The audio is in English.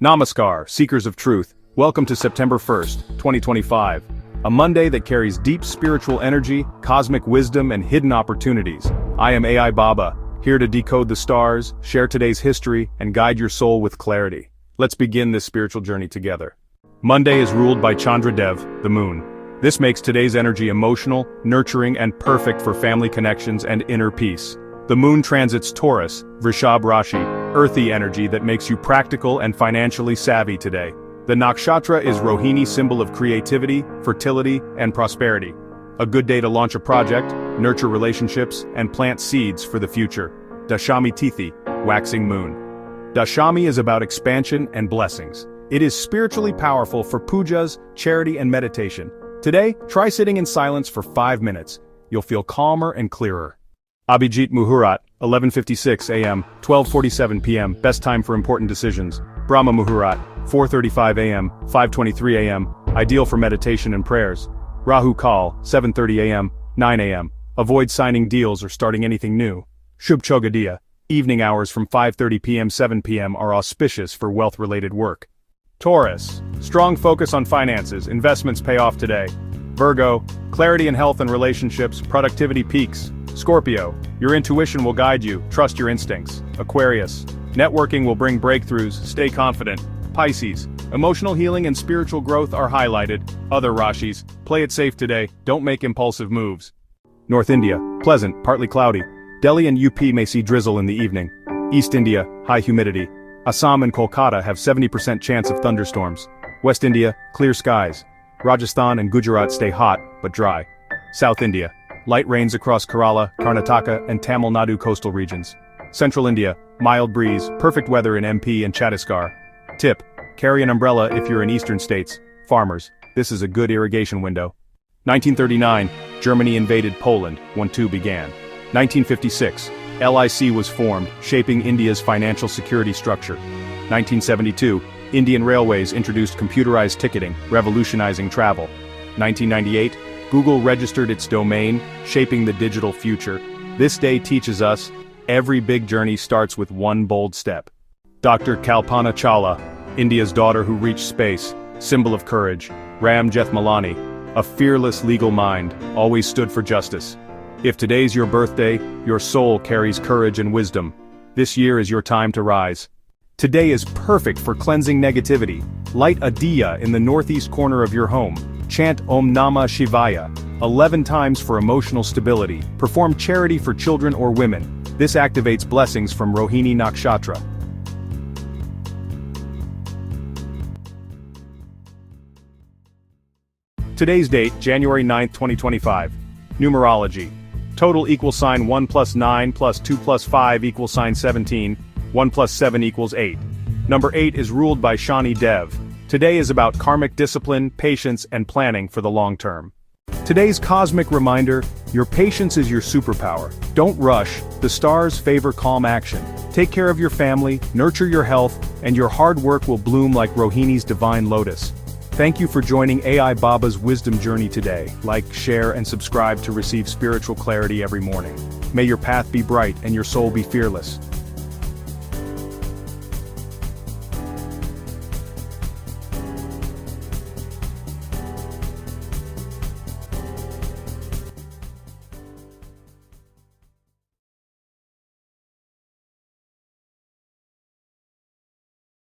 Namaskar, seekers of truth. Welcome to September 1st, 2025. A Monday that carries deep spiritual energy, cosmic wisdom, and hidden opportunities. I am AI Baba, here to decode the stars, share today's history, and guide your soul with clarity. Let's begin this spiritual journey together. Monday is ruled by Chandra Dev, the moon. This makes today's energy emotional, nurturing, and perfect for family connections and inner peace. The moon transits Taurus, Vrishab Rashi, earthy energy that makes you practical and financially savvy today. The nakshatra is Rohini, symbol of creativity, fertility, and prosperity. A good day to launch a project, nurture relationships, and plant seeds for the future. Dashami Tithi, waxing moon. Dashami is about expansion and blessings. It is spiritually powerful for pujas, charity, and meditation. Today, try sitting in silence for 5 minutes. You'll feel calmer and clearer. Abhijit Muhurat, 11:56 a.m., 12:47 p.m., best time for important decisions. Brahma Muhurat, 4:35 a.m., 5:23 a.m., ideal for meditation and prayers. Rahu Kal, 7:30 a.m., 9 a.m., avoid signing deals or starting anything new. Shubh Chogadiya, evening hours from 5:30 p.m. 7 p.m. are auspicious for wealth-related work. Taurus, strong focus on finances, investments pay off today. Virgo, clarity in health and relationships, productivity peaks. Scorpio, your intuition will guide you, trust your instincts. Aquarius, networking will bring breakthroughs, stay confident. Pisces, emotional healing and spiritual growth are highlighted. Other Rashis, play it safe today, don't make impulsive moves. North India, pleasant, partly cloudy. Delhi and UP may see drizzle in the evening. East India, high humidity. Assam and Kolkata have 70% chance of thunderstorms. West India, clear skies. Rajasthan and Gujarat stay hot, but dry. South India, light rains across Kerala, Karnataka, and Tamil Nadu coastal regions. Central India, mild breeze, perfect weather in MP and Chhattisgarh. Tip: carry an umbrella if you're in eastern states. Farmers, this is a good irrigation window. 1939, Germany invaded Poland, World War II began. 1956, LIC was formed, shaping India's financial security structure. 1972, Indian Railways introduced computerized ticketing, revolutionizing travel. 1998, Google registered its domain, shaping the digital future. This day teaches us, every big journey starts with one bold step. Dr. Kalpana Chawla, India's daughter who reached space, symbol of courage. Ram Jethmalani, a fearless legal mind, always stood for justice. If today's your birthday, your soul carries courage and wisdom. This year is your time to rise. Today is perfect for cleansing negativity. Light a diya in the northeast corner of your home. Chant Om Namah Shivaya 11 times for emotional stability. Perform charity for children or women. This activates blessings from Rohini Nakshatra. Today's date, January 9th, 2025. Numerology. Total equals sign 1 plus 9 plus 2 plus 5 equals sign 17. 1 plus 7 equals 8. Number 8 is ruled by Shani Dev. Today is about karmic discipline, patience, and planning for the long term. Today's cosmic reminder, your patience is your superpower. Don't rush, the stars favor calm action. Take care of your family, nurture your health, and your hard work will bloom like Rohini's divine lotus. Thank you for joining AI Baba's wisdom journey today. Like, share, and subscribe to receive spiritual clarity every morning. May your path be bright and your soul be fearless.